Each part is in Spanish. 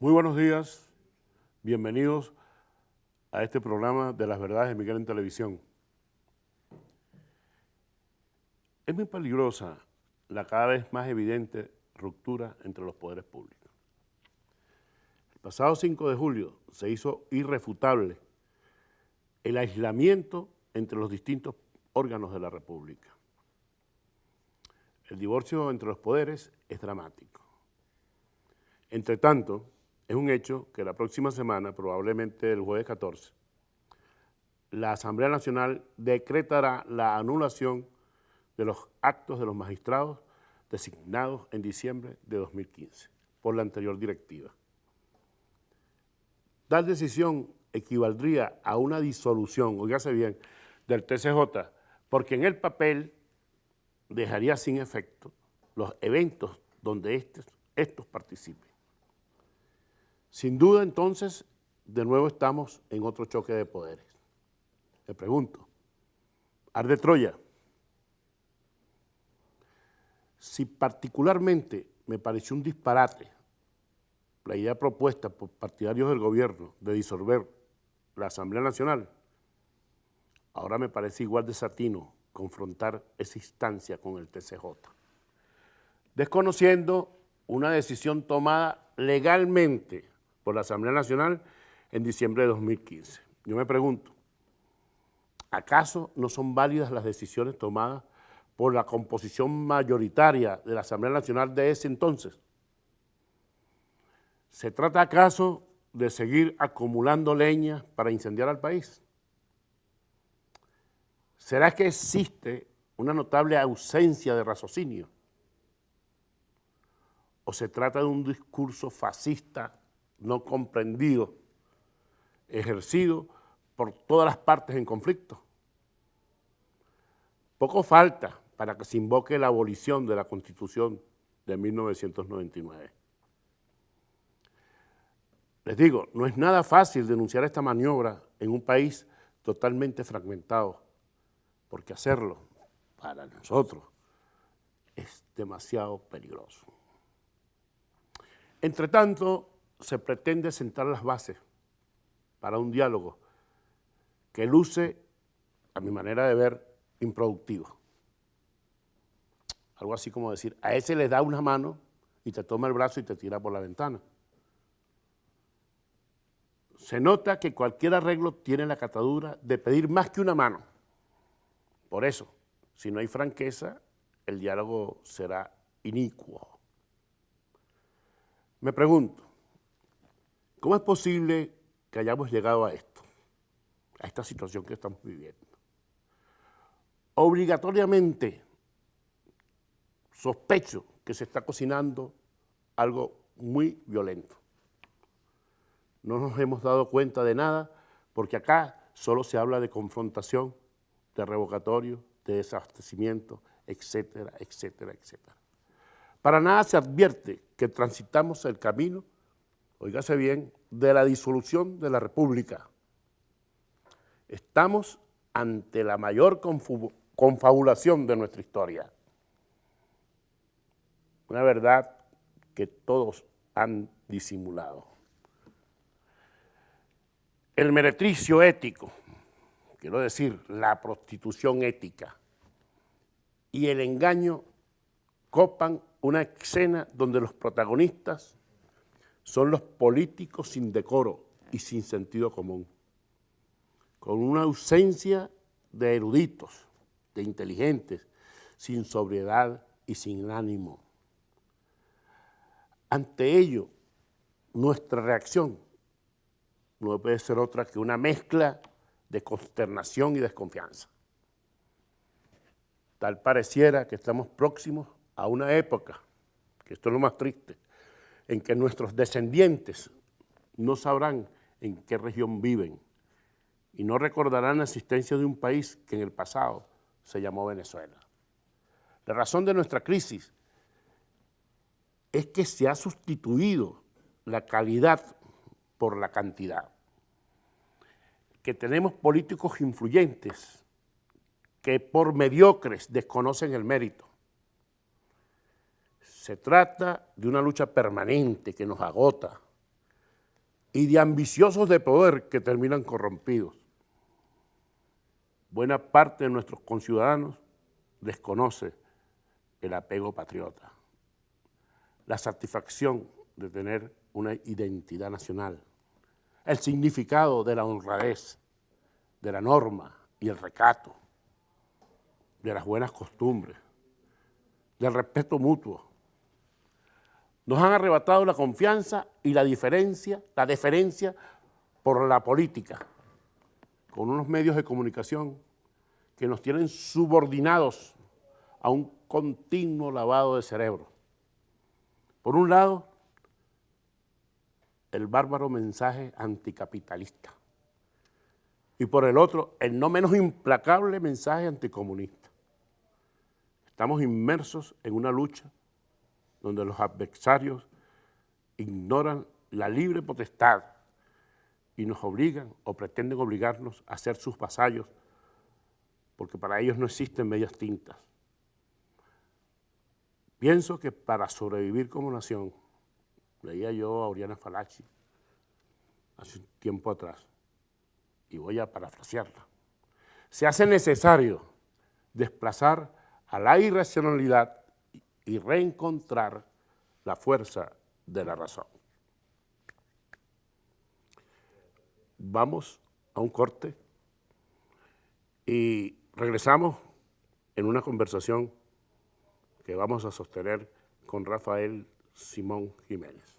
Muy buenos días, bienvenidos a este programa de las verdades de Miguel en Televisión. Es muy peligrosa la cada vez más evidente ruptura entre los poderes públicos. El pasado 5 de julio se hizo irrefutable el aislamiento entre los distintos órganos de la República. El divorcio entre los poderes es dramático. Entre tanto, es un hecho que la próxima semana, probablemente el jueves 14, la Asamblea Nacional decretará la anulación de los actos de los magistrados designados en diciembre de 2015 por la anterior directiva. Tal decisión equivaldría a una disolución, oígase bien, del TCJ, porque en el papel dejaría sin efecto los eventos donde estos participen. Sin duda, entonces, de nuevo estamos en otro choque de poderes. Le pregunto, ¿arde Troya? Si particularmente me pareció un disparate la idea propuesta por partidarios del gobierno de disolver la Asamblea Nacional, ahora me parece igual desatino confrontar esa instancia con el TCJ, desconociendo una decisión tomada legalmente por la Asamblea Nacional en diciembre de 2015. Yo me pregunto, ¿acaso no son válidas las decisiones tomadas por la composición mayoritaria de la Asamblea Nacional de ese entonces? ¿Se trata acaso de seguir acumulando leña para incendiar al país? ¿Será que existe una notable ausencia de raciocinio? ¿O se trata de un discurso fascista no comprendido, ejercido por todas las partes en conflicto? Poco falta para que se invoque la abolición de la Constitución de 1999. Les digo, no es nada fácil denunciar esta maniobra en un país totalmente fragmentado, porque hacerlo para nosotros es demasiado peligroso. Entre tanto, se pretende sentar las bases para un diálogo que luce, a mi manera de ver, improductivo. Algo así como decir, a ese le da una mano y te toma el brazo y te tira por la ventana. Se nota que cualquier arreglo tiene la catadura de pedir más que una mano. Por eso, si no hay franqueza, el diálogo será inicuo. Me pregunto, ¿cómo es posible que hayamos llegado a esto, a esta situación que estamos viviendo? Obligatoriamente sospecho que se está cocinando algo muy violento. No nos hemos dado cuenta de nada porque acá solo se habla de confrontación, de revocatorio, de desabastecimiento, etcétera, etcétera, etcétera. Para nada se advierte que transitamos el camino, óigase bien, de la disolución de la República. Estamos ante la mayor confabulación de nuestra historia. Una verdad que todos han disimulado. El meretricio ético, quiero decir, la prostitución ética y el engaño copan una escena donde los protagonistas son los políticos sin decoro y sin sentido común, con una ausencia de eruditos, de inteligentes, sin sobriedad y sin ánimo. Ante ello, nuestra reacción no puede ser otra que una mezcla de consternación y desconfianza. Tal pareciera que estamos próximos a una época, que esto es lo más triste, en que nuestros descendientes no sabrán en qué región viven y no recordarán la existencia de un país que en el pasado se llamó Venezuela. La razón de nuestra crisis es que se ha sustituido la calidad por la cantidad, que tenemos políticos influyentes que por mediocres desconocen el mérito. Se trata de una lucha permanente que nos agota y de ambiciosos de poder que terminan corrompidos. Buena parte de nuestros conciudadanos desconoce el apego patriota, la satisfacción de tener una identidad nacional, el significado de la honradez, de la norma y el recato, de las buenas costumbres, del respeto mutuo. Nos han arrebatado la confianza y la deferencia por la política, con unos medios de comunicación que nos tienen subordinados a un continuo lavado de cerebro. Por un lado, el bárbaro mensaje anticapitalista y por el otro, el no menos implacable mensaje anticomunista. Estamos inmersos en una lucha donde los adversarios ignoran la libre potestad y nos obligan o pretenden obligarnos a ser sus vasallos, porque para ellos no existen medias tintas. Pienso que para sobrevivir como nación, leía yo a Oriana Fallaci hace un tiempo atrás, y voy a parafrasearla, se hace necesario desplazar a la irracionalidad y reencontrar la fuerza de la razón. Vamos a un corte y regresamos en una conversación que vamos a sostener con Rafael Simón Jiménez.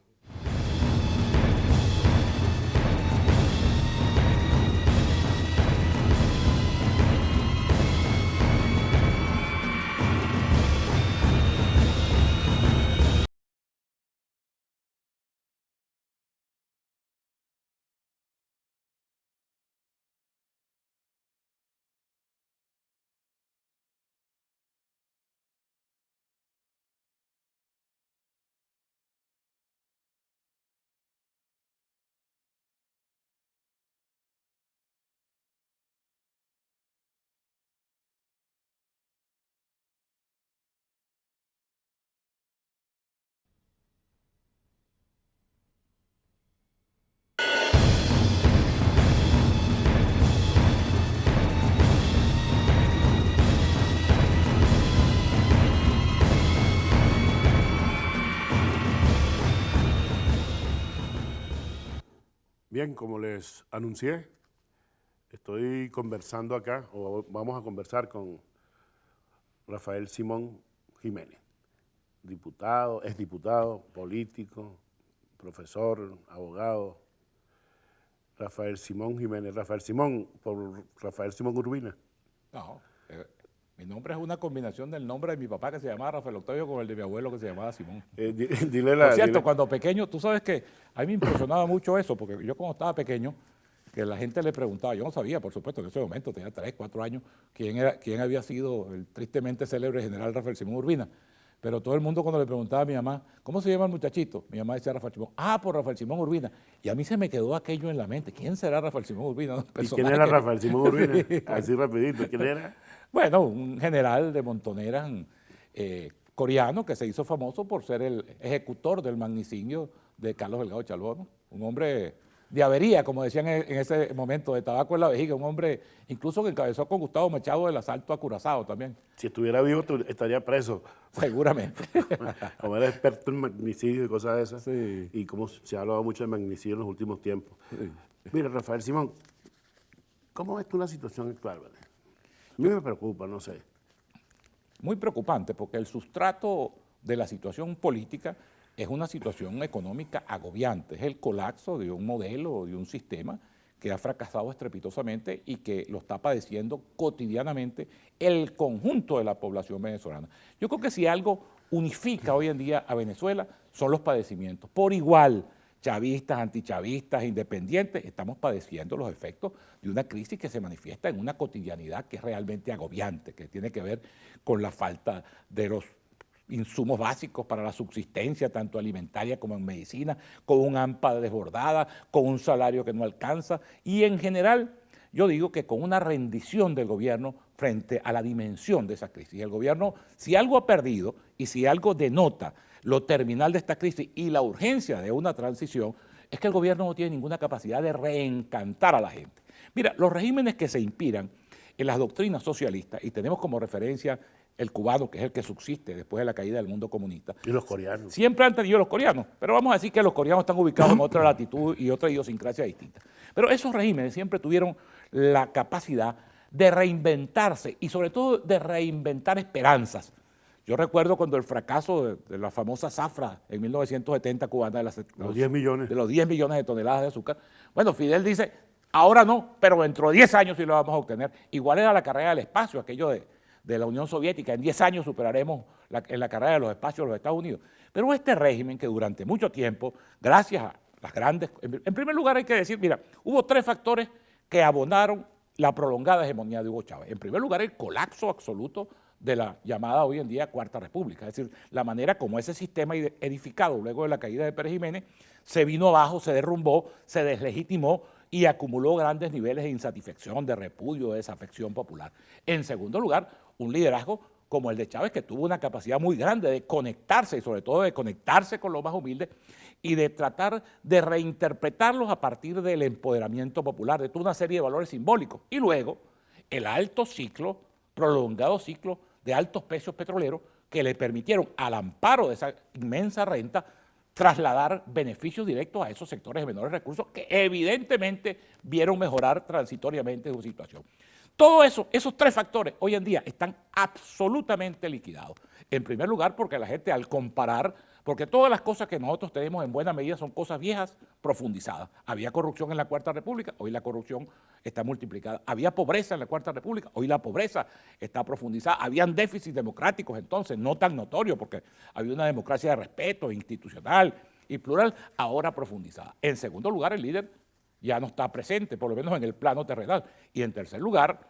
Bien, como les anuncié, estoy conversando acá, o vamos a conversar con Rafael Simón Jiménez, diputado, exdiputado, político, profesor, abogado. Rafael Simón Jiménez. Rafael Simón, por Rafael Simón Urbina. No, mi nombre es una combinación del nombre de mi papá, que se llamaba Rafael Octavio, con el de mi abuelo, que se llamaba Simón. Por cierto, cuando pequeño, tú sabes que a mí me impresionaba mucho eso, porque yo cuando estaba pequeño, que la gente le preguntaba, yo no sabía, por supuesto, en ese momento, tenía 3, 4 años, quién había sido el tristemente célebre general Rafael Simón Urbina. Pero todo el mundo, cuando le preguntaba a mi mamá, ¿cómo se llama el muchachito? Mi mamá decía Rafael Simón. Ah, por Rafael Simón Urbina. Y a mí se me quedó aquello en la mente. ¿Quién será Rafael Simón Urbina? ¿Y quién era Rafael Simón Urbina? Así rapidito, ¿quién era? Bueno, un general de montoneras coreano que se hizo famoso por ser el ejecutor del magnicidio de Carlos Delgado Chalbó, ¿no? Un hombre de avería, como decían en ese momento, de tabaco en la vejiga, un hombre incluso que encabezó con Gustavo Machado el asalto a Curazao también. Si estuviera vivo estaría preso. Seguramente. Como era experto en magnicidio y cosas de esas, Sí. y como se ha hablado mucho de magnicidio en los últimos tiempos. Sí. Mira, Rafael Simón, ¿cómo ves tú la situación actual, ¿vale? A mí me preocupa, no sé. Muy preocupante, porque el sustrato de la situación política es una situación económica agobiante, es el colapso de un modelo, de un sistema que ha fracasado estrepitosamente y que lo está padeciendo cotidianamente el conjunto de la población venezolana. Yo creo que si algo unifica hoy en día a Venezuela son los padecimientos. Por igual, chavistas, antichavistas, independientes, estamos padeciendo los efectos de una crisis que se manifiesta en una cotidianidad que es realmente agobiante, que tiene que ver con la falta de los insumos básicos para la subsistencia, tanto alimentaria como en medicina, con un AMPA desbordada, con un salario que no alcanza y en general yo digo que con una rendición del gobierno frente a la dimensión de esa crisis. El gobierno, si algo ha perdido y si algo denota lo terminal de esta crisis y la urgencia de una transición, es que el gobierno no tiene ninguna capacidad de reencantar a la gente. Mira, los regímenes que se inspiran en las doctrinas socialistas, y tenemos como referencia el cubano, que es el que subsiste después de la caída del mundo comunista. Y los coreanos. Siempre han tenido los coreanos, pero vamos a decir que los coreanos están ubicados en otra latitud y otra idiosincrasia distinta. Pero esos regímenes siempre tuvieron la capacidad de reinventarse y sobre todo de reinventar esperanzas. Yo recuerdo cuando el fracaso de la famosa zafra en 1970 cubana, Los 10 millones. de los 10 millones de toneladas de azúcar. Bueno, Fidel dice, ahora no, pero dentro de 10 años sí lo vamos a obtener. Igual era la carrera del espacio, aquello de la Unión Soviética. En 10 años superaremos en la carrera de los espacios de los Estados Unidos. Pero este régimen que durante mucho tiempo, gracias a las grandes... En primer lugar hay que decir, mira, hubo 3 factores que abonaron la prolongada hegemonía de Hugo Chávez. En primer lugar, el colapso absoluto de la llamada hoy en día Cuarta República, es decir, la manera como ese sistema edificado luego de la caída de Pérez Jiménez se vino abajo, se derrumbó, se deslegitimó y acumuló grandes niveles de insatisfacción, de repudio, de desafección popular. En segundo lugar, un liderazgo como el de Chávez, que tuvo una capacidad muy grande de conectarse y sobre todo de conectarse con los más humildes y de tratar de reinterpretarlos a partir del empoderamiento popular, de toda una serie de valores simbólicos. Y luego, el alto ciclo, prolongado ciclo de altos precios petroleros que le permitieron, al amparo de esa inmensa renta, trasladar beneficios directos a esos sectores de menores recursos que evidentemente vieron mejorar transitoriamente su situación. Todo eso, esos 3 factores hoy en día están absolutamente liquidados. En primer lugar, porque la gente al comparar, porque todas las cosas que nosotros tenemos en buena medida son cosas viejas profundizadas. Había corrupción en la Cuarta República, hoy la corrupción está multiplicada. Había pobreza en la Cuarta República, hoy la pobreza está profundizada. Habían déficits democráticos entonces, no tan notorios, porque había una democracia de respeto institucional y plural, ahora profundizada. En segundo lugar, el líder ya no está presente, por lo menos en el plano terrenal. Y en tercer lugar,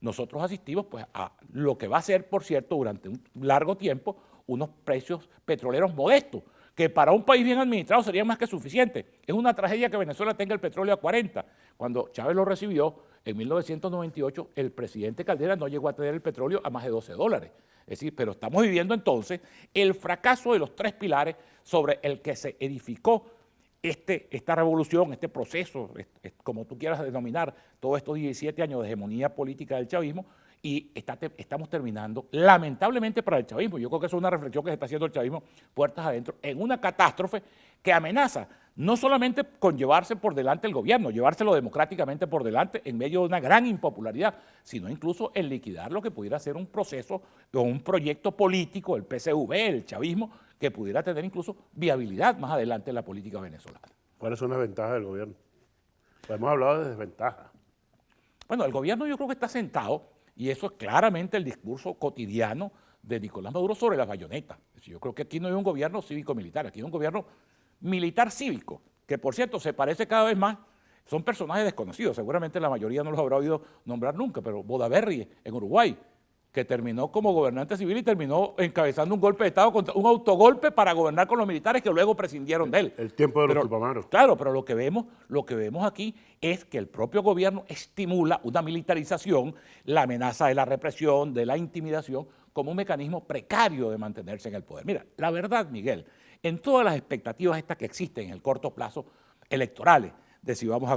nosotros asistimos pues, a lo que va a ser, por cierto, durante un largo tiempo, unos precios petroleros modestos, que para un país bien administrado serían más que suficientes. Es una tragedia que Venezuela tenga el petróleo a 40. Cuando Chávez lo recibió en 1998, el presidente Caldera no llegó a tener el petróleo a más de $12. Es decir, pero estamos viviendo entonces el fracaso de los 3 pilares sobre el que se edificó esta revolución, este proceso, como tú quieras denominar, todos estos 17 años de hegemonía política del chavismo, y estamos terminando, lamentablemente para el chavismo, yo creo que eso es una reflexión que se está haciendo el chavismo puertas adentro, en una catástrofe que amenaza no solamente con llevarse por delante el gobierno, llevárselo democráticamente por delante en medio de una gran impopularidad, sino incluso en liquidar lo que pudiera ser un proceso o un proyecto político, el PSV, el chavismo, que pudiera tener incluso viabilidad más adelante en la política venezolana. ¿Cuáles son las ventajas del gobierno? Pues hemos hablado de desventajas. Bueno, el gobierno yo creo que está sentado, y eso es claramente el discurso cotidiano de Nicolás Maduro sobre las bayonetas. Yo creo que aquí no hay un gobierno cívico-militar, aquí hay un gobierno militar-cívico, que por cierto se parece cada vez más, son personajes desconocidos, seguramente la mayoría no los habrá oído nombrar nunca, pero Bodaberry en Uruguay, que terminó como gobernante civil y terminó encabezando un golpe de Estado, un autogolpe para gobernar con los militares que luego prescindieron de él. El tiempo de los Tupamaros. Claro, pero lo que vemos aquí es que el propio gobierno estimula una militarización, la amenaza de la represión, de la intimidación, como un mecanismo precario de mantenerse en el poder. Mira, la verdad, Miguel, en todas las expectativas estas que existen en el corto plazo electorales, de si vamos a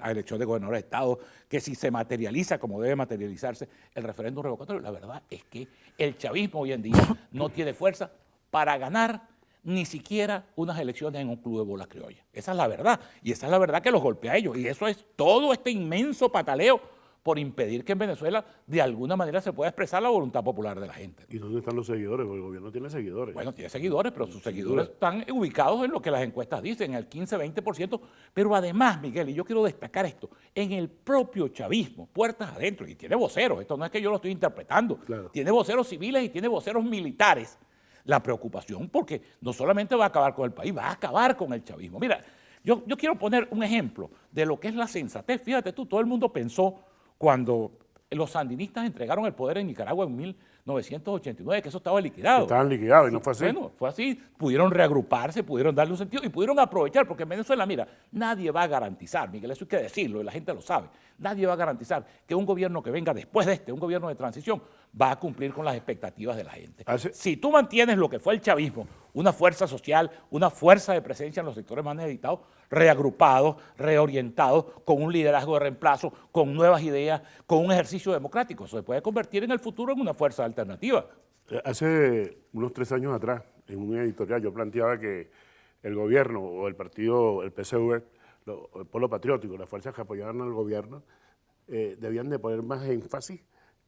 elección de gobernadores de Estado, que si se materializa como debe materializarse el referéndum revocatorio, la verdad es que el chavismo hoy en día no tiene fuerza para ganar ni siquiera unas elecciones en un club de bola criolla. Esa es la verdad, y esa es la verdad que los golpea a ellos, y eso es todo este inmenso pataleo por impedir que en Venezuela de alguna manera se pueda expresar la voluntad popular de la gente. ¿Y dónde están los seguidores? Porque el gobierno tiene seguidores. Bueno, tiene seguidores, pero sus seguidores están ubicados en lo que las encuestas dicen, en el 15-20%, pero además, Miguel, y yo quiero destacar esto, en el propio chavismo, puertas adentro, y tiene voceros, esto no es que yo lo estoy interpretando, claro. Tiene voceros civiles y tiene voceros militares. La preocupación, porque no solamente va a acabar con el país, va a acabar con el chavismo. Mira, yo quiero poner un ejemplo de lo que es la sensatez. Fíjate tú, todo el mundo pensó cuando los sandinistas entregaron el poder en Nicaragua en 1989, que eso estaba liquidado. Estaban liquidados y no fue así. Bueno, fue así. Pudieron reagruparse, pudieron darle un sentido y pudieron aprovechar, porque en Venezuela, mira, nadie va a garantizar, Miguel, eso hay que decirlo y la gente lo sabe, nadie va a garantizar que un gobierno que venga después de un gobierno de transición, va a cumplir con las expectativas de la gente. Si tú mantienes lo que fue el chavismo, una fuerza social, una fuerza de presencia en los sectores más necesitados, reagrupados, reorientados, con un liderazgo de reemplazo, con nuevas ideas, con un ejercicio democrático. Eso se puede convertir en el futuro en una fuerza alternativa. Hace unos 3 años atrás, en un editorial, yo planteaba que el gobierno o el partido, el PSV, el Polo Patriótico, las fuerzas que apoyaban al gobierno, debían de poner más énfasis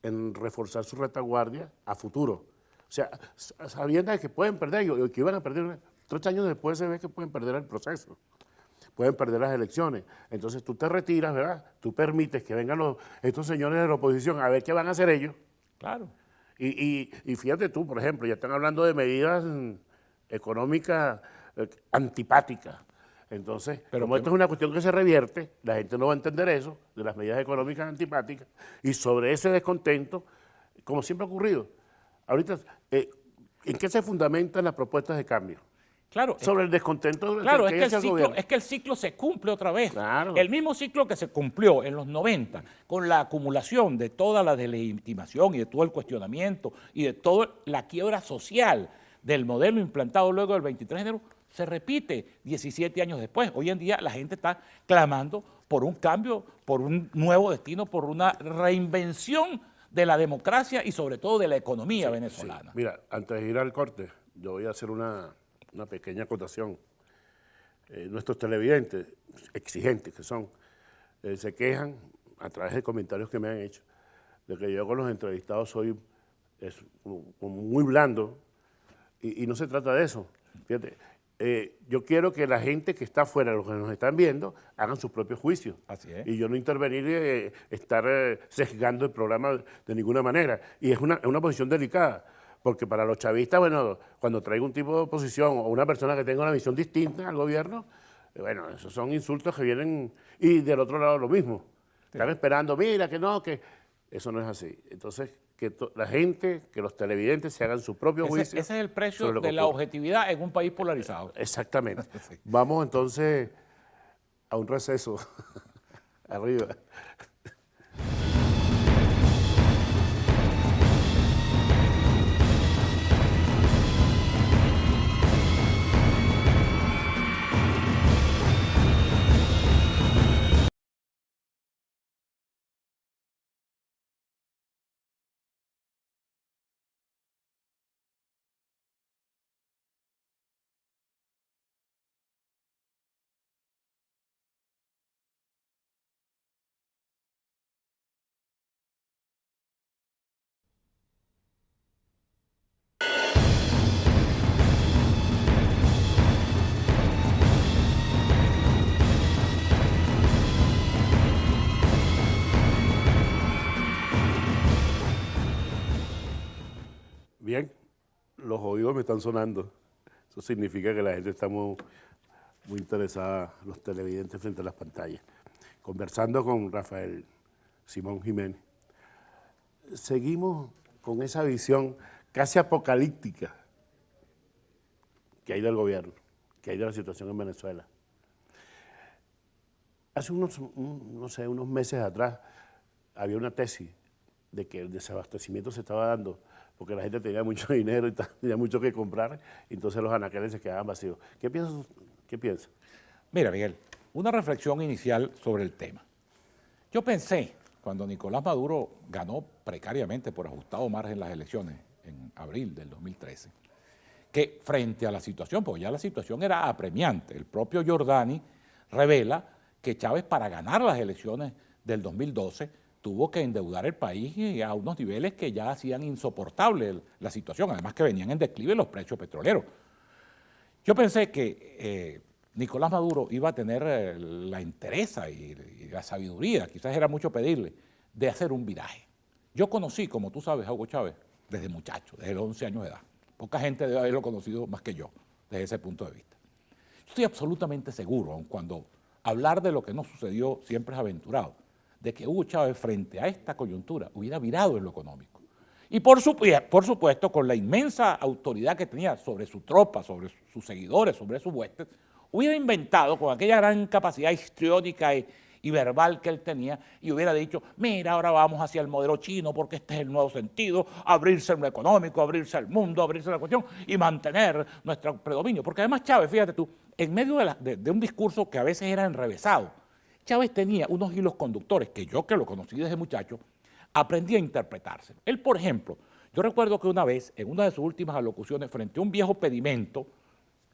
en reforzar su retaguardia a futuro. O sea, sabiendo que pueden perder, que iban a perder, 3 años después se ve que pueden perder el proceso, pueden perder las elecciones. Entonces tú te retiras, ¿verdad? Tú permites que vengan estos señores de la oposición a ver qué van a hacer ellos. Claro. Y fíjate tú, por ejemplo, ya están hablando de medidas económicas antipáticas. Entonces, como esto es una cuestión que se revierte, la gente no va a entender eso, de las medidas económicas antipáticas, y sobre ese descontento, como siempre ha ocurrido. Ahorita, ¿en qué se fundamentan las propuestas de cambio? Claro, sobre el descontento claro, es que el ciclo se cumple otra vez. Claro. El mismo ciclo que se cumplió en los 90, con la acumulación de toda la delegitimación y de todo el cuestionamiento y de toda la quiebra social del modelo implantado luego del 23 de enero, se repite 17 años después. Hoy en día la gente está clamando por un cambio, por un nuevo destino, por una reinvención de la democracia y sobre todo de la economía venezolana. Sí. Mira, antes de ir al corte, yo voy a hacer una pequeña acotación. Nuestros televidentes, exigentes que son, se quejan a través de comentarios que me han hecho, de que yo con los entrevistados soy como muy blando, y no se trata de eso. Fíjate, yo quiero que la gente que está afuera, los que nos están viendo, hagan sus propios juicios. Así es. Y yo no intervenir, estar sesgando el programa de ninguna manera. Y es una posición delicada. Porque para los chavistas, bueno, cuando traigo un tipo de oposición o una persona que tenga una visión distinta al gobierno, bueno, esos son insultos que vienen, y del otro lado lo mismo. Sí. Están esperando, mira, que no, que eso no es así. Entonces, que la gente, que los televidentes se hagan su propio juicio. Ese es el precio de la objetividad en un país polarizado. Exactamente. Sí. Vamos entonces a un receso. Arriba. Bien, los oídos me están sonando. Eso significa que la gente está muy interesada, los televidentes frente a las pantallas. Conversando con Rafael Simón Jiménez, seguimos con esa visión casi apocalíptica que hay del gobierno, que hay de la situación en Venezuela. Hace unos meses atrás había una tesis de que el desabastecimiento se estaba dando porque la gente tenía mucho dinero y tenía mucho que comprar, y entonces los anaqueles se quedaban vacíos. ¿Qué piensas? Mira, Miguel, una reflexión inicial sobre el tema. Yo pensé, cuando Nicolás Maduro ganó precariamente por ajustado margen en las elecciones en abril del 2013, que frente a la situación, porque ya la situación era apremiante, el propio Giordani revela que Chávez, para ganar las elecciones del 2012, tuvo que endeudar el país a unos niveles que ya hacían insoportable la situación, además que venían en declive los precios petroleros. Yo pensé que Nicolás Maduro iba a tener la entereza y la sabiduría, quizás era mucho pedirle, de hacer un viraje. Yo conocí, como tú sabes, a Hugo Chávez desde muchacho, desde los 11 años de edad. Poca gente debe haberlo conocido más que yo, desde ese punto de vista. Yo estoy absolutamente seguro, aun cuando hablar de lo que no sucedió siempre es aventurado, de que Hugo Chávez, frente a esta coyuntura, hubiera virado en lo económico. Y por supuesto, con la inmensa autoridad que tenía sobre su tropa, sobre sus seguidores, sobre sus huestes, hubiera inventado, con aquella gran capacidad histriónica y y verbal que él tenía y hubiera dicho, mira, ahora vamos hacia el modelo chino porque este es el nuevo sentido, abrirse en lo económico, abrirse al mundo, abrirse a la cuestión y mantener nuestro predominio. Porque además Chávez, fíjate tú, en medio de un discurso que a veces era enrevesado, Chávez tenía unos hilos conductores que yo, que lo conocí desde muchacho, aprendí a interpretarse. Él, por ejemplo, yo recuerdo que una vez, en una de sus últimas alocuciones, frente a un viejo pedimento,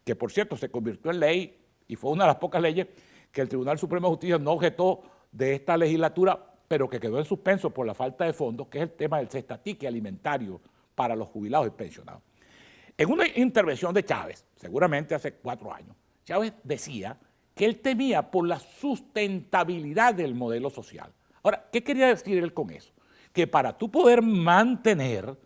que por cierto se convirtió en ley y fue una de las pocas leyes que el Tribunal Supremo de Justicia no objetó de esta legislatura, pero que quedó en suspenso por la falta de fondos, que es el tema del cestatique alimentario para los jubilados y pensionados. En una intervención de Chávez, seguramente hace 4 años, Chávez decía que él temía por la sustentabilidad del modelo social. Ahora, ¿qué quería decir él con eso? Que para tú poder mantener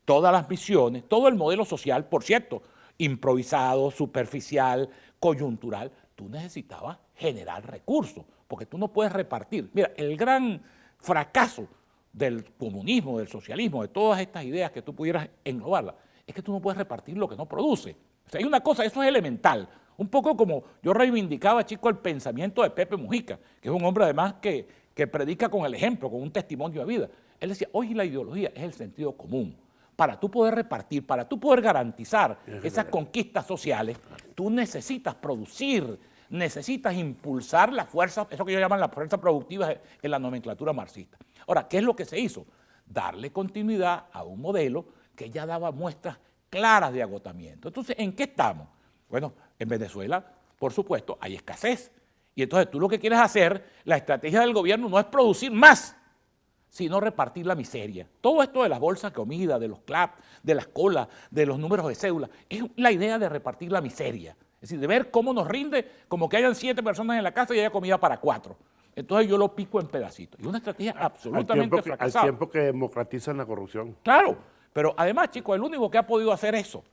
todas las misiones, todo el modelo social, por cierto, improvisado, superficial, coyuntural, tú necesitabas generar recursos, porque tú no puedes repartir. Mira, el gran fracaso del comunismo, del socialismo, de todas estas ideas que tú pudieras englobarlas, es que tú no puedes repartir lo que no produce. O sea, hay una cosa, eso es elemental. Un poco como yo reivindicaba, chico, el pensamiento de Pepe Mujica, que es un hombre además que predica con el ejemplo, con un testimonio de vida. Él decía, hoy la ideología es el sentido común. Para tú poder repartir, para tú poder garantizar esas conquistas sociales, tú necesitas producir, necesitas impulsar la fuerza, eso que ellos llaman la fuerza productiva en la nomenclatura marxista. Ahora, ¿qué es lo que se hizo? Darle continuidad a un modelo que ya daba muestras claras de agotamiento. Entonces, ¿en qué estamos? Bueno, en Venezuela, por supuesto, hay escasez. Y entonces tú lo que quieres hacer, la estrategia del gobierno no es producir más, sino repartir la miseria. Todo esto de las bolsas de comida, de los CLAP, de las colas, de los números de cédula, es la idea de repartir la miseria. Es decir, de ver cómo nos rinde, como que hayan 7 personas en la casa y haya comida para 4. Entonces yo lo pico en pedacitos. Y una estrategia absolutamente fracasada. Al tiempo que democratizan la corrupción. Claro, pero además, chicos, el único que ha podido hacer eso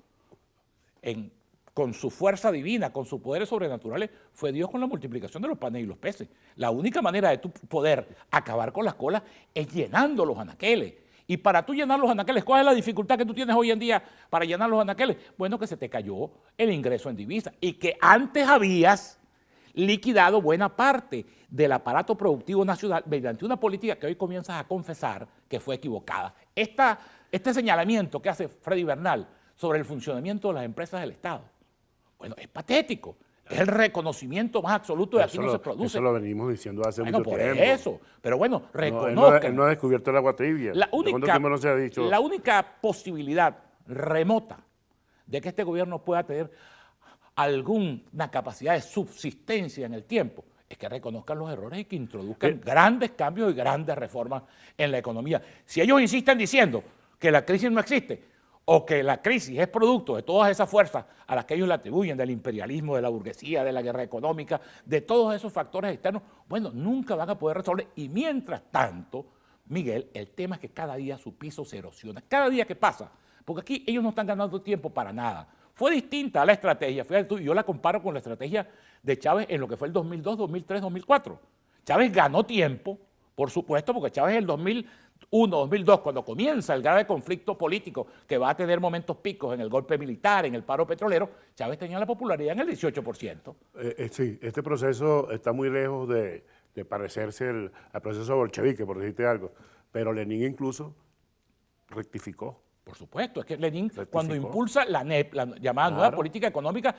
con su fuerza divina, con sus poderes sobrenaturales, fue Dios con la multiplicación de los panes y los peces. La única manera de tú poder acabar con las colas es llenando los anaqueles. Y para tú llenar los anaqueles, ¿cuál es la dificultad que tú tienes hoy en día para llenar los anaqueles? Bueno, que se te cayó el ingreso en divisa y que antes habías liquidado buena parte del aparato productivo nacional mediante una política que hoy comienzas a confesar que fue equivocada. Este señalamiento que hace Freddy Bernal sobre el funcionamiento de las empresas del Estado, bueno, es patético. Es el reconocimiento más absoluto de aquí no se produce. Eso lo venimos diciendo hace mucho tiempo. Por eso. Pero bueno, reconozcan. Él no ha descubierto el agua tibia. ¿Cuánto tiempo no se ha dicho? La única posibilidad remota de que este gobierno pueda tener alguna capacidad de subsistencia en el tiempo es que reconozcan los errores y que introduzcan grandes cambios y grandes reformas en la economía. Si ellos insisten diciendo que la crisis no existe, o que la crisis es producto de todas esas fuerzas a las que ellos le atribuyen, del imperialismo, de la burguesía, de la guerra económica, de todos esos factores externos, bueno, nunca van a poder resolver. Y mientras tanto, Miguel, el tema es que cada día su piso se erosiona, cada día que pasa, porque aquí ellos no están ganando tiempo para nada. Fue distinta a la estrategia, fíjate tú, yo la comparo con la estrategia de Chávez en lo que fue el 2002, 2003, 2004. Chávez ganó tiempo, por supuesto, porque Chávez en el 2001, 2002, cuando comienza el grave conflicto político que va a tener momentos picos en el golpe militar, en el paro petrolero, Chávez tenía la popularidad en el 18%. Sí, este proceso está muy lejos de parecerse al proceso bolchevique, por decirte algo, pero Lenin incluso rectificó. Por supuesto, es que Lenin, cuando impulsa la NEP, la llamada nueva política económica,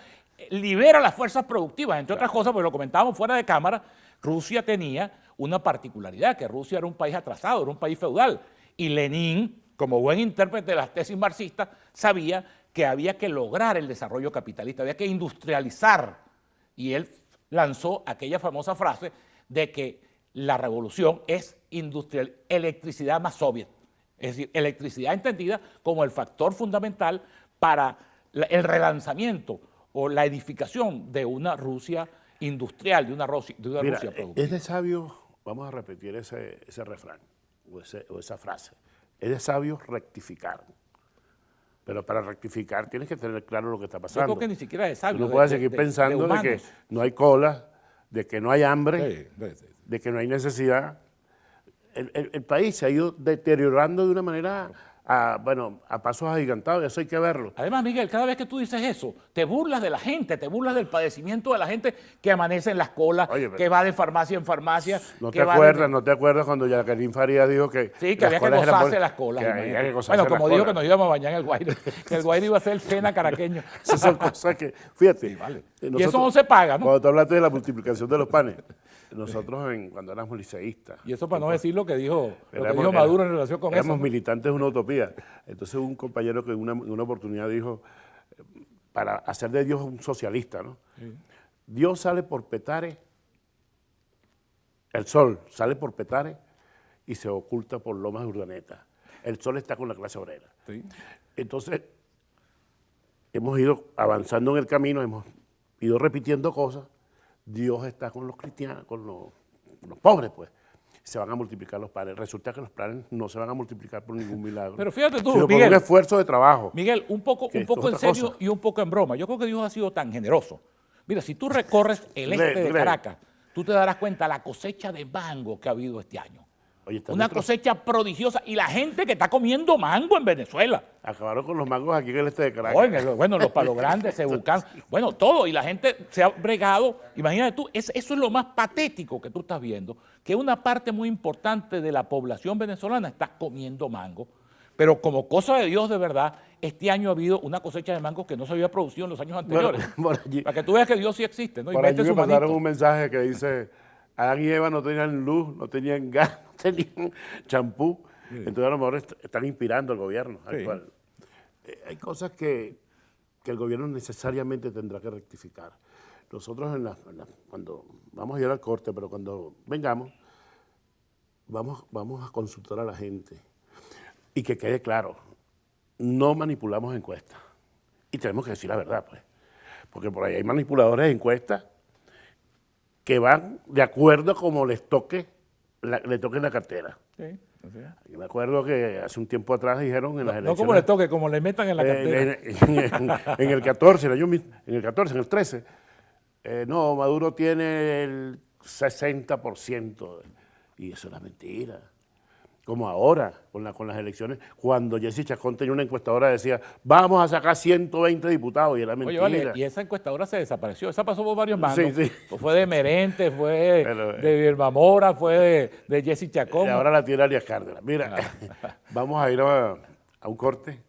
libera las fuerzas productivas, entre otras cosas, porque lo comentábamos fuera de cámara, Rusia tenía una particularidad, que Rusia era un país atrasado, era un país feudal, y Lenin, como buen intérprete de las tesis marxistas, sabía que había que lograr el desarrollo capitalista, había que industrializar, y él lanzó aquella famosa frase de que la revolución es electricidad más soviet. Es decir, electricidad entendida como el factor fundamental para el relanzamiento o la edificación de una Rusia industrial, de una Rusia productiva. Es de sabio, vamos a repetir ese refrán o esa frase, es de sabio rectificar. Pero para rectificar tienes que tener claro lo que está pasando. Yo creo que ni siquiera es sabio. No puedes seguir pensando de que no hay cola, de que no hay hambre, de que no hay necesidad. El país se ha ido deteriorando de una manera bueno, a pasos agigantados, eso hay que verlo. Además, Miguel, cada vez que tú dices eso, te burlas de la gente, te burlas del padecimiento de la gente que amanece en las colas, Oye, pero que va de farmacia en farmacia. ¿No que te va acuerdas, no te acuerdas cuando Jacqueline Faría dijo que Sí, que las había que colas eran gozarse las colas. que había que gozarse Bueno, como las dijo que colas. nos íbamos a bañar en el Guaire, que el Guaire iba a ser el Sena caraqueño. Esas son cosas que, fíjate. Sí, vale. Y nosotros- eso no se paga, ¿no? Cuando tú hablaste de la multiplicación de los panes, nosotros cuando éramos liceístas. Y eso para no decir lo que dijo éramos- Maduro en relación con éramos eso. militantes de una utopía. Entonces hubo un compañero que en una oportunidad dijo, para hacer de Dios un socialista, ¿no? Dios sale por Petare, el sol sale por Petare y se oculta por Lomas de Urdaneta. El sol está con la clase obrera. Sí. Entonces, hemos ido avanzando en el camino, hemos ido repitiendo cosas. Dios está con los cristianos, con los pobres, pues. Se van a multiplicar los panes. Resulta que los panes no se van a multiplicar por ningún milagro. Pero fíjate tú, sino por Miguel. un esfuerzo de trabajo. Miguel, un poco Que en esto es otra serio cosa. y un poco en broma. Yo creo que Dios ha sido tan generoso. Mira, si tú recorres el este de Caracas, tú te darás cuenta la cosecha de mango que ha habido este año. Oye, está Una nuestro- cosecha prodigiosa. Y la gente que está comiendo mango en Venezuela. Acabaron con los mangos aquí en el este de Caracas. Oiga, bueno, los Palos Grandes, Cebucán, bueno, todo. Y la gente se ha bregado. Imagínate tú, eso es lo más patético que tú estás viendo, que una parte muy importante de la población venezolana está comiendo mango. Pero como cosa de Dios, de verdad, este año ha habido una cosecha de mango que no se había producido en los años anteriores. por allí- Para que tú veas que Dios sí existe, ¿no? Y Por allí mete me su mandaron manito. un mensaje que dice, Adán y Eva no tenían luz, no tenían gas, no tenían champú. Entonces a lo mejor están inspirando al gobierno actual. Hay cosas que el gobierno necesariamente tendrá que rectificar. Nosotros cuando vamos a ir al corte, pero cuando vengamos, vamos a consultar a la gente. Y que quede claro, no manipulamos encuestas. Y tenemos que decir la verdad, pues. Porque por ahí hay manipuladores de encuestas que van de acuerdo a como les toque le toque la cartera. Sí, así es. Yo me acuerdo que hace un tiempo atrás dijeron en las No elecciones... como le toque, como le metan en la cartera. en el 14, en el 13, no, Maduro tiene el 60%, y eso era mentira. Como ahora, con las elecciones, cuando Jesse Chacón tenía una encuestadora que decía, vamos a sacar 120 diputados, y era Oye, mentira. vale, y esa encuestadora se desapareció. Esa pasó por varios mandos. Sí. Pues fue de Merente, fue Pero, de Vilma Mora, fue de Jesse Chacón. Y ahora la tiene Arias Cárdenas. Mira, vamos a ir a un corte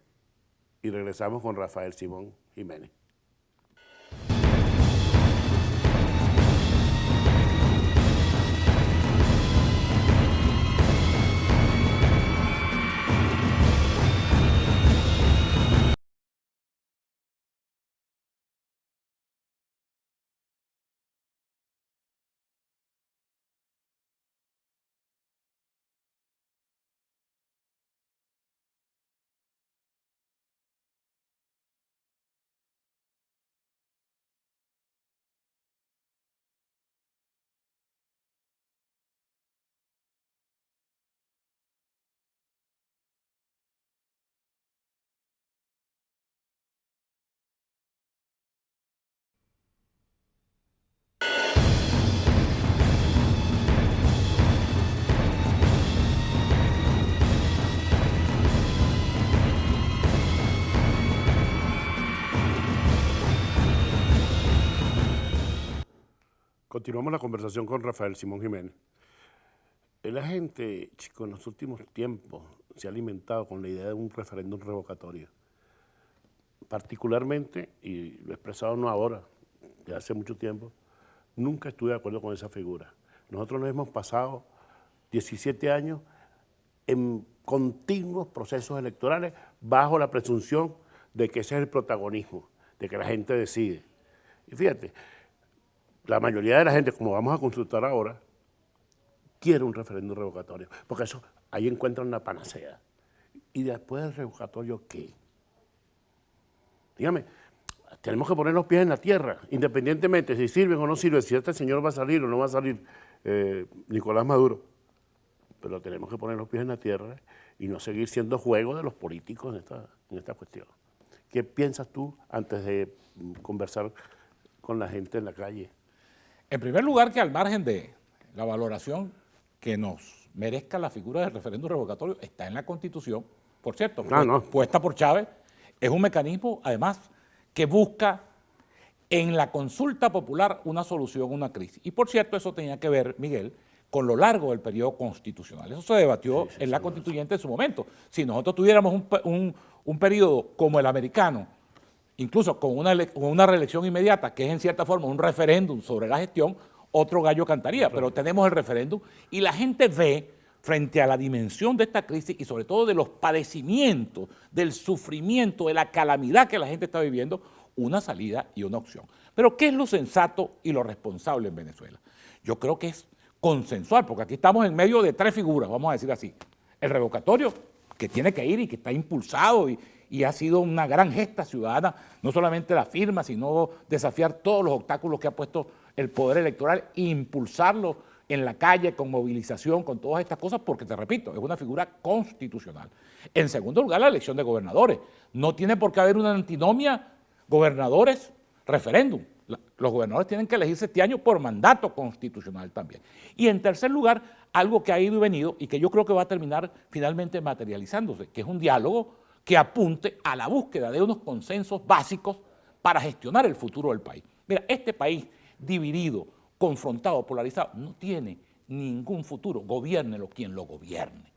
y regresamos con Rafael Simón Jiménez. Continuamos la conversación con Rafael Simón Jiménez. La gente, chico, en los últimos tiempos se ha alimentado con la idea de un referéndum revocatorio. Particularmente, y lo he expresado no ahora, de hace mucho tiempo, nunca estuve de acuerdo con esa figura. Nosotros nos hemos pasado 17 años en continuos procesos electorales bajo la presunción de que ese es el protagonismo, de que la gente decide. Y fíjate, la mayoría de la gente, como vamos a consultar ahora, quiere un referéndum revocatorio, porque eso, ahí encuentran la panacea. ¿Y después del revocatorio qué? Dígame, tenemos que poner los pies en la tierra, independientemente si sirven o no sirven, si este señor va a salir o no va a salir Nicolás Maduro. Pero tenemos que poner los pies en la tierra y no seguir siendo juego de los políticos en esta cuestión. ¿Qué piensas tú antes de conversar con la gente en la calle? En primer lugar, que al margen de la valoración que nos merezca la figura del referéndum revocatorio, está en la Constitución, por cierto, No. puesta por Chávez, es un mecanismo, además, que busca en la consulta popular una solución a una crisis. Y por cierto, eso tenía que ver, Miguel, con lo largo del periodo constitucional. Eso se debatió en la constituyente en su momento. Si nosotros tuviéramos un periodo como el americano, incluso con una reelección inmediata, que es en cierta forma un referéndum sobre la gestión, otro gallo cantaría, pero tenemos el referéndum y la gente ve, frente a la dimensión de esta crisis y sobre todo de los padecimientos, del sufrimiento, de la calamidad que la gente está viviendo, una salida y una opción. Pero ¿qué es lo sensato y lo responsable en Venezuela? Yo creo que es consensual, porque aquí estamos en medio de tres figuras, vamos a decir así. El revocatorio, que tiene que ir y que está impulsado y ha sido una gran gesta ciudadana, no solamente la firma, sino desafiar todos los obstáculos que ha puesto el poder electoral e impulsarlo en la calle con movilización, con todas estas cosas, porque te repito, es una figura constitucional. En segundo lugar, la elección de gobernadores. No tiene por qué haber una antinomia gobernadores, referéndum. Los gobernadores tienen que elegirse este año por mandato constitucional también. Y en tercer lugar, algo que ha ido y venido y que yo creo que va a terminar finalmente materializándose, que es un diálogo que apunte a la búsqueda de unos consensos básicos para gestionar el futuro del país. Mira, este país dividido, confrontado, polarizado, no tiene ningún futuro, gobiérnelo quien lo gobierne.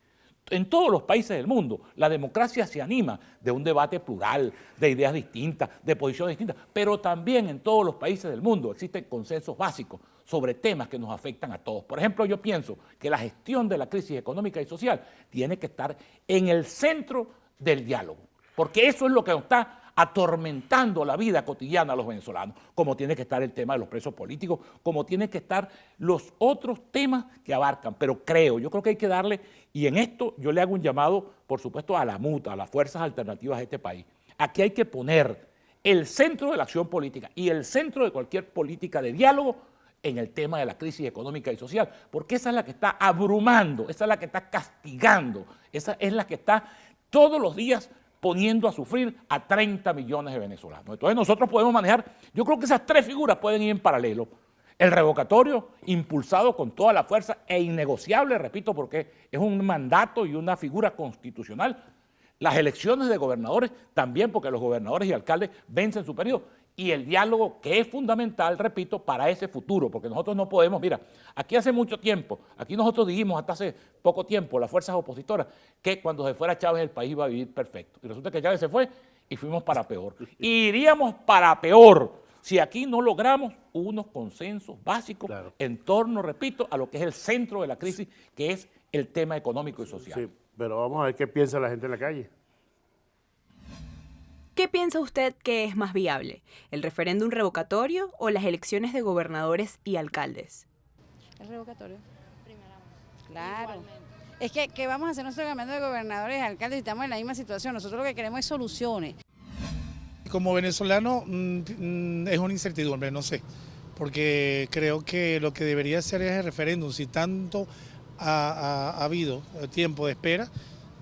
En todos los países del mundo, la democracia se anima de un debate plural, de ideas distintas, de posiciones distintas, pero también en todos los países del mundo existen consensos básicos sobre temas que nos afectan a todos. Por ejemplo, yo pienso que la gestión de la crisis económica y social tiene que estar en el centro del diálogo, porque eso es lo que nos está atormentando la vida cotidiana a los venezolanos, como tiene que estar el tema de los presos políticos, como tienen que estar los otros temas que abarcan. Pero yo creo que hay que darle, y en esto yo le hago un llamado, por supuesto, a la MUTA, a las fuerzas alternativas de este país. Aquí hay que poner el centro de la acción política y el centro de cualquier política de diálogo en el tema de la crisis económica y social, porque esa es la que está abrumando, esa es la que está castigando, esa es la que está todos los días poniendo a sufrir a 30 millones de venezolanos. Entonces nosotros podemos manejar, yo creo que esas tres figuras pueden ir en paralelo. El revocatorio, impulsado con toda la fuerza e innegociable, repito, porque es un mandato y una figura constitucional. Las elecciones de gobernadores también, porque los gobernadores y alcaldes vencen su periodo. Y el diálogo, que es fundamental, repito, para ese futuro, porque nosotros no podemos, mira, aquí hace mucho tiempo, aquí nosotros dijimos hasta hace poco tiempo, las fuerzas opositoras, que cuando se fuera Chávez el país iba a vivir perfecto. Y resulta que Chávez se fue y fuimos para peor. Y iríamos para peor si aquí no logramos unos consensos básicos en torno, repito, a lo que es el centro de la crisis, que es el tema económico y social. Sí, pero vamos a ver qué piensa la gente en la calle. ¿Qué piensa usted que es más viable, el referéndum revocatorio o las elecciones de gobernadores y alcaldes? El revocatorio. Claro. Es que vamos a hacer nosotros cambiando de gobernadores y alcaldes y estamos en la misma situación. Nosotros lo que queremos es soluciones. Como venezolano es una incertidumbre, no sé, porque creo que lo que debería ser es el referéndum. Si tanto ha habido tiempo de espera,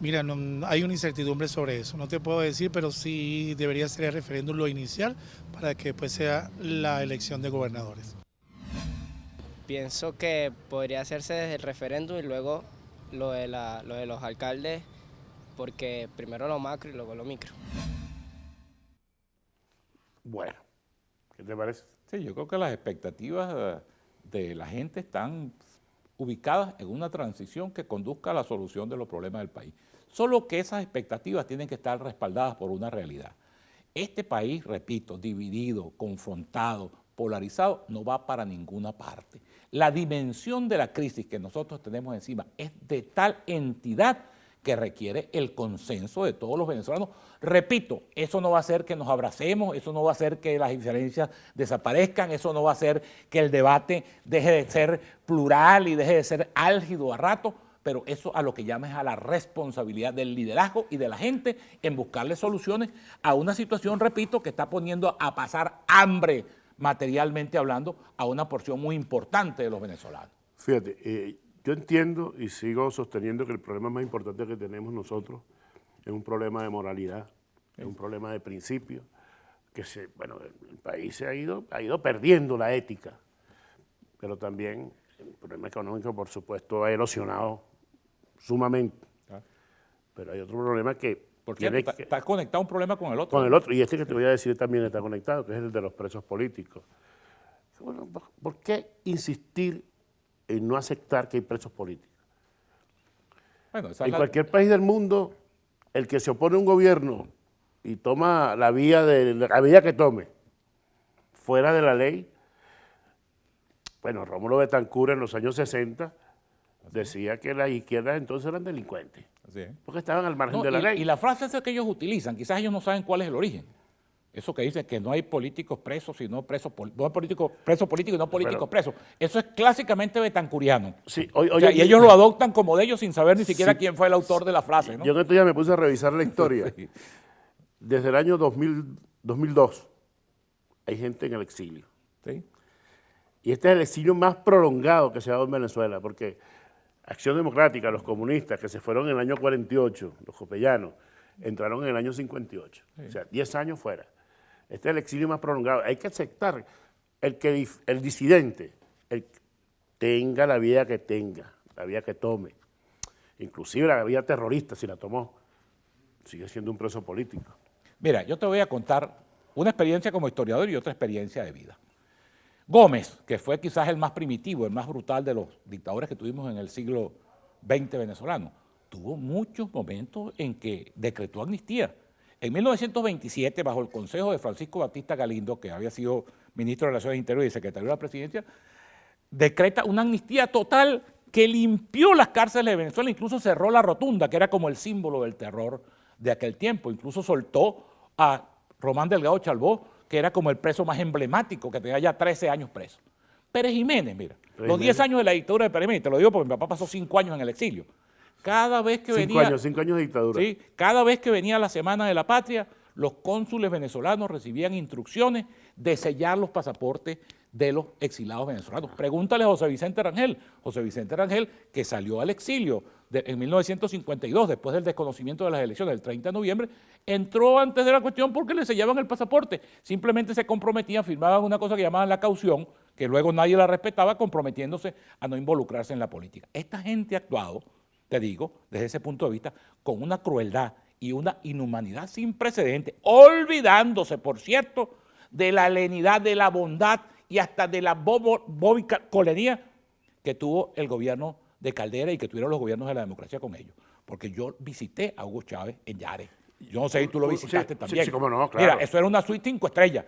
mira, hay una incertidumbre sobre eso. No te puedo decir, pero sí debería ser el referéndum lo inicial para que después sea la elección de gobernadores. Pienso que podría hacerse desde el referéndum y luego lo de los alcaldes, porque primero lo macro y luego lo micro. Bueno, ¿qué te parece? Sí, yo creo que las expectativas de la gente están ubicadas en una transición que conduzca a la solución de los problemas del país. Solo que esas expectativas tienen que estar respaldadas por una realidad. Este país, repito, dividido, confrontado, polarizado, no va para ninguna parte. La dimensión de la crisis que nosotros tenemos encima es de tal entidad que requiere el consenso de todos los venezolanos. Repito, eso no va a hacer que nos abracemos, eso no va a hacer que las diferencias desaparezcan, eso no va a hacer que el debate deje de ser plural y deje de ser álgido a rato, pero eso a lo que llama es a la responsabilidad del liderazgo y de la gente en buscarle soluciones a una situación, repito, que está poniendo a pasar hambre, materialmente hablando, a una porción muy importante de los venezolanos. Fíjate, yo entiendo y sigo sosteniendo que el problema más importante que tenemos nosotros es un problema de moralidad, es un problema de principio, que el país se ha ido perdiendo la ética, pero también el problema económico, por supuesto, ha erosionado sumamente. Pero hay otro problema que Por cierto, tiene que, está conectado un problema con el otro. con el otro, y este que te voy a decir también está conectado, que es el de los presos políticos. Bueno, ¿por qué insistir en no aceptar que hay presos políticos? Bueno, esa En es la- cualquier país del mundo, el que se opone a un gobierno y toma la vía que tome, fuera de la ley, bueno, Rómulo Betancourt en los años 60 decía que las izquierdas entonces eran delincuentes, Así es. porque estaban al margen No, de la y, ley. y la frase esa que ellos utilizan, quizás ellos no saben cuál es el origen. Eso que dicen que no hay políticos presos, sino presos, no hay políticos presos políticos y no políticos presos. Eso es clásicamente betancuriano. Sí, O sea, y ellos lo adoptan como de ellos sin saber ni siquiera quién fue el autor de la frase, ¿no? Yo en estos días me puse a revisar la historia. Sí. Desde el año 2002 hay gente en el exilio. Sí. Y este es el exilio más prolongado que se ha dado en Venezuela, porque Acción Democrática, los comunistas que se fueron en el año 48, los copellanos, entraron en el año 58. O sea, 10 años fuera. Este es el exilio más prolongado. Hay que aceptar el disidente, tenga la vida que tenga, la vida que tome, inclusive la vía terrorista, si la tomó, sigue siendo un preso político. Mira, yo te voy a contar una experiencia como historiador y otra experiencia de vida. Gómez, que fue quizás el más primitivo, el más brutal de los dictadores que tuvimos en el siglo XX venezolano, tuvo muchos momentos en que decretó amnistía. En 1927, bajo el consejo de Francisco Batista Galindo, que había sido ministro de Relaciones Interiores y secretario de la Presidencia, decreta una amnistía total que limpió las cárceles de Venezuela, incluso cerró la Rotunda, que era como el símbolo del terror de aquel tiempo. Incluso soltó a Román Delgado Chalbó, que era como el preso más emblemático, que tenía ya 13 años preso. Pérez Jiménez, mira, los 10 años de la dictadura de Pérez Jiménez, te lo digo porque mi papá pasó 5 años en el exilio. Cada vez que venía... 5 años de dictadura. Sí, cada vez que venía la Semana de la Patria, los cónsules venezolanos recibían instrucciones de sellar los pasaportes de los exilados venezolanos. Pregúntale a José Vicente Rangel. José Vicente Rangel, que salió al exilio en 1952, después del desconocimiento de las elecciones del 30 de noviembre, entró antes de la cuestión porque le sellaban el pasaporte. Simplemente se comprometían, firmaban una cosa que llamaban la caución, que luego nadie la respetaba, comprometiéndose a no involucrarse en la política. Esta gente ha actuado, te digo, desde ese punto de vista, con una crueldad y una inhumanidad sin precedentes, olvidándose, por cierto, de la lenidad, de la bondad y hasta de la bobicolería que tuvo el gobierno de Caldera y que tuvieron los gobiernos de la democracia con ellos. Porque yo visité a Hugo Chávez en Yare. Yo no sé si tú lo visitaste también. Sí, cómo no, claro. Mira, eso era una suite 5 estrellas.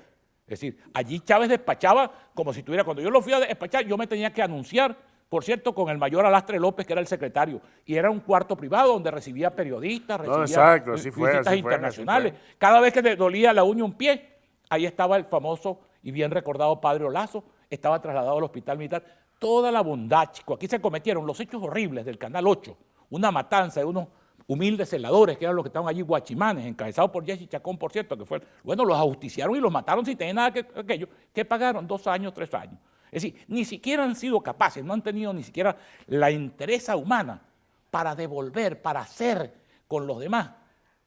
Es decir, allí Chávez despachaba como si tuviera, cuando yo lo fui a despachar, yo me tenía que anunciar, por cierto, con el mayor Alastre López, que era el secretario, y era un cuarto privado donde recibía periodistas, recibía exacto, así fue, visitas así fue, internacionales. así fue. Cada vez que te dolía la uña un pie, ahí estaba el famoso y bien recordado Padre Olazo, estaba trasladado al hospital militar. Toda la bondad, chico. Aquí se cometieron los hechos horribles del Canal 8, una matanza de unos humildes celadores, que eran los que estaban allí, guachimanes, encabezados por Jesse Chacón, por cierto, que fue, bueno, los ajusticiaron y los mataron sin tener nada que aquello, que pagaron 2 años, 3 años. Es decir, ni siquiera han sido capaces, no han tenido ni siquiera la entereza humana para devolver, para hacer con los demás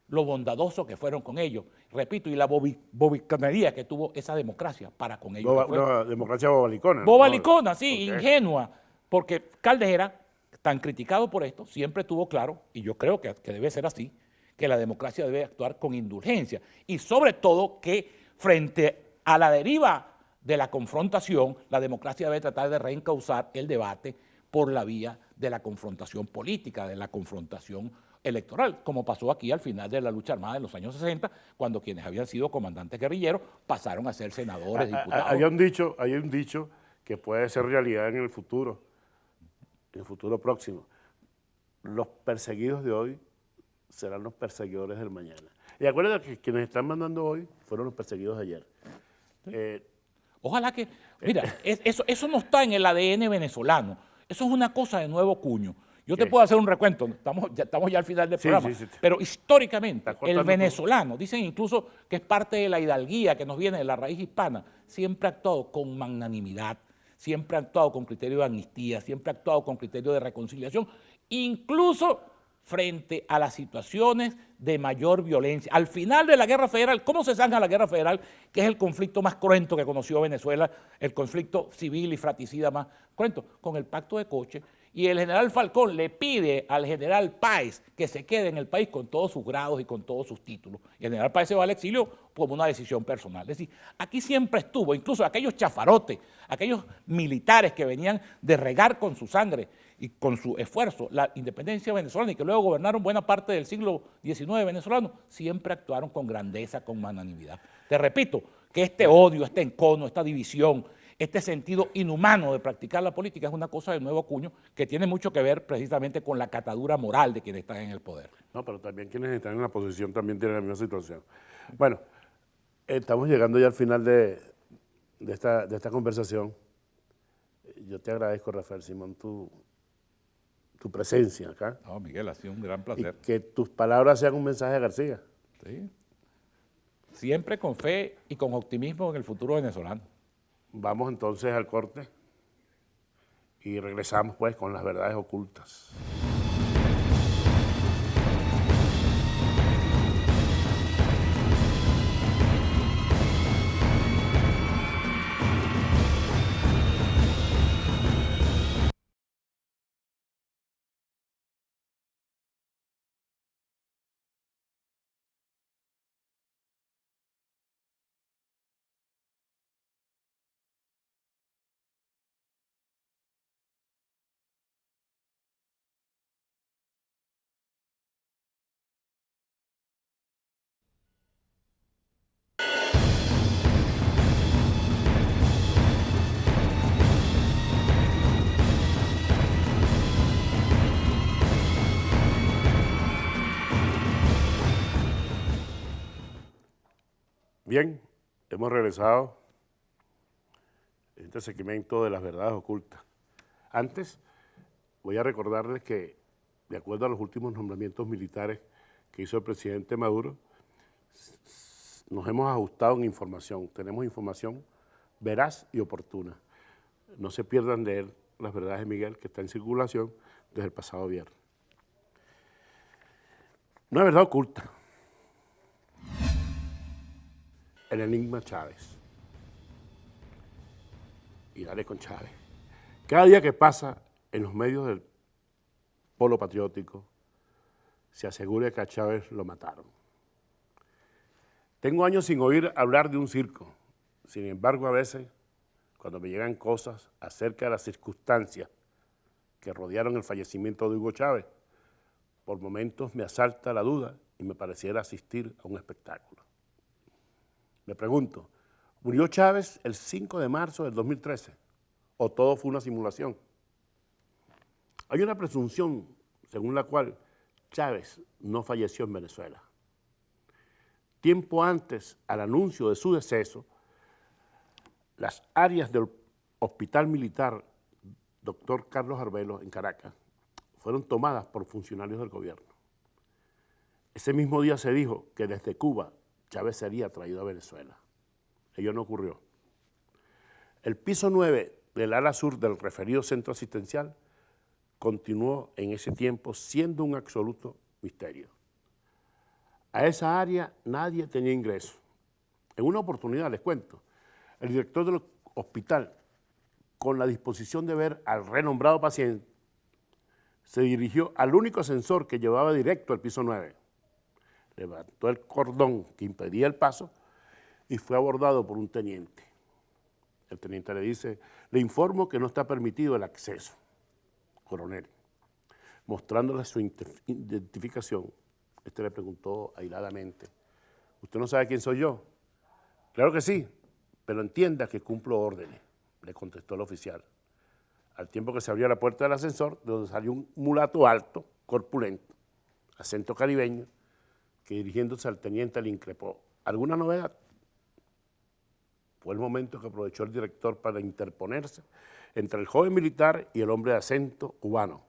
lo bondadoso que fueron con ellos. Repito, y la bobicanería que tuvo esa democracia para con ellos. Una democracia bobalicona. ¿no? Bobalicona, sí, Ok. ingenua, porque Caldera, tan criticado por esto, siempre tuvo claro, y yo creo que debe ser así, que la democracia debe actuar con indulgencia y sobre todo que frente a la deriva de la confrontación, la democracia debe tratar de reencauzar el debate por la vía de la confrontación política, de la confrontación electoral, como pasó aquí al final de la lucha armada en los años 60, cuando quienes habían sido comandantes guerrilleros pasaron a ser senadores, diputados. Hay un dicho que puede ser realidad en el futuro próximo. Los perseguidos de hoy serán los perseguidores del mañana. Y acuérdate que quienes están mandando hoy fueron los perseguidos de ayer. Ojalá que, mira, eso no está en el ADN venezolano, eso es una cosa de nuevo cuño. Yo te ¿Qué? puedo hacer un recuento, estamos ya al final del Sí, programa, sí, sí. pero históricamente Está cortando el venezolano, dicen incluso que es parte de la hidalguía que nos viene de la raíz hispana, siempre ha actuado con magnanimidad, siempre ha actuado con criterio de amnistía, siempre ha actuado con criterio de reconciliación, incluso frente a las situaciones de mayor violencia. Al final de la Guerra Federal, ¿cómo se zanja la Guerra Federal? Que es el conflicto más cruento que conoció Venezuela, el conflicto civil y fratricida más cruento, con el Pacto de Coche Y el general Falcón le pide al general Páez que se quede en el país con todos sus grados y con todos sus títulos. Y el general Páez se va al exilio como una decisión personal. Es decir, aquí siempre estuvo, incluso aquellos chafarotes, aquellos militares que venían de regar con su sangre y con su esfuerzo la independencia venezolana y que luego gobernaron buena parte del siglo XIX venezolano, siempre actuaron con grandeza, con magnanimidad. Te repito que este odio, este encono, esta división, este sentido inhumano de practicar la política es una cosa de nuevo cuño que tiene mucho que ver precisamente con la catadura moral de quienes están en el poder. No, pero también quienes están en la posición también tienen la misma situación. Bueno, estamos llegando ya al final de esta conversación. Yo te agradezco, Rafael Simón, tu presencia acá. No, Miguel, ha sido un gran Y placer. que tus palabras sean un mensaje a García. Sí. Siempre con fe y con optimismo en el futuro venezolano. Vamos entonces al corte y regresamos pues con las verdades ocultas. Bien, hemos regresado a este segmento de las verdades ocultas. Antes, voy a recordarles que, de acuerdo a los últimos nombramientos militares que hizo el presidente Maduro, nos hemos ajustado en información. Tenemos información veraz y oportuna. No se pierdan de él las verdades de Miguel, que está en circulación desde el pasado viernes. Una verdad oculta. El enigma Chávez. Y dale con Chávez. Cada día que pasa en los medios del polo patriótico, se asegura que a Chávez lo mataron. Tengo años sin oír hablar de un circo. Sin embargo, a veces, cuando me llegan cosas acerca de las circunstancias que rodearon el fallecimiento de Hugo Chávez, por momentos me asalta la duda y me pareciera asistir a un espectáculo. Me pregunto, ¿murió Chávez el 5 de marzo del 2013 o todo fue una simulación? Hay una presunción según la cual Chávez no falleció en Venezuela. Tiempo antes al anuncio de su deceso, las áreas del Hospital Militar Dr. Carlos Arbelo en Caracas fueron tomadas por funcionarios del gobierno. Ese mismo día se dijo que desde Cuba Chávez sería traído a Venezuela. Ello no ocurrió. El piso 9 del ala sur del referido centro asistencial continuó en ese tiempo siendo un absoluto misterio. A esa área nadie tenía ingreso. En una oportunidad, les cuento, el director del hospital, con la disposición de ver al renombrado paciente, se dirigió al único ascensor que llevaba directo al piso 9. Levantó el cordón que impedía el paso y fue abordado por un teniente. El teniente le dice, le informo que no está permitido el acceso, coronel. Mostrándole su identificación, le preguntó airadamente, ¿usted no sabe quién soy yo? Claro que sí, pero entienda que cumplo órdenes, le contestó el oficial. Al tiempo que se abría la puerta del ascensor, de donde salió un mulato alto, corpulento, acento caribeño, que dirigiéndose al teniente le increpó, ¿alguna novedad? Fue el momento que aprovechó el director para interponerse entre el joven militar y el hombre de acento cubano.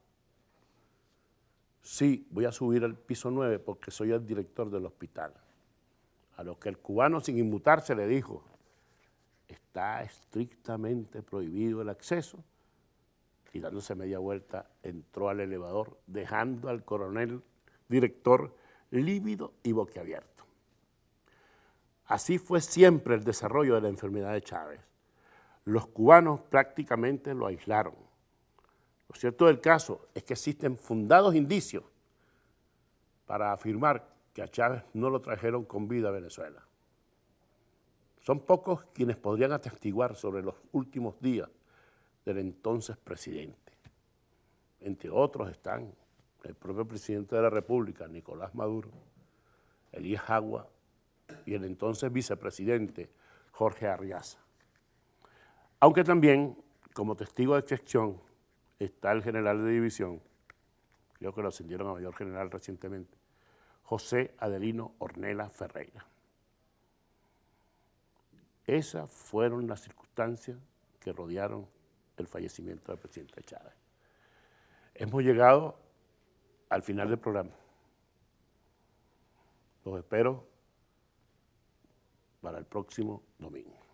Sí, voy a subir al piso 9 porque soy el director del hospital. A lo que el cubano, sin inmutarse, le dijo, está estrictamente prohibido el acceso, y dándose media vuelta entró al elevador, dejando al coronel director lívido y boquiabierto. Así fue siempre el desarrollo de la enfermedad de Chávez. Los cubanos prácticamente lo aislaron. Lo cierto del caso es que existen fundados indicios para afirmar que a Chávez no lo trajeron con vida a Venezuela. Son pocos quienes podrían atestiguar sobre los últimos días del entonces presidente. Entre otros están el propio presidente de la República, Nicolás Maduro, Elías Agua y el entonces vicepresidente Jorge Arriaza. Aunque también, como testigo de excepción, está el general de división, creo que lo ascendieron a mayor general recientemente, José Adelino Ornella Ferreira. Esas fueron las circunstancias que rodearon el fallecimiento del presidente Chávez. Hemos llegado al final del programa. Los espero para el próximo domingo.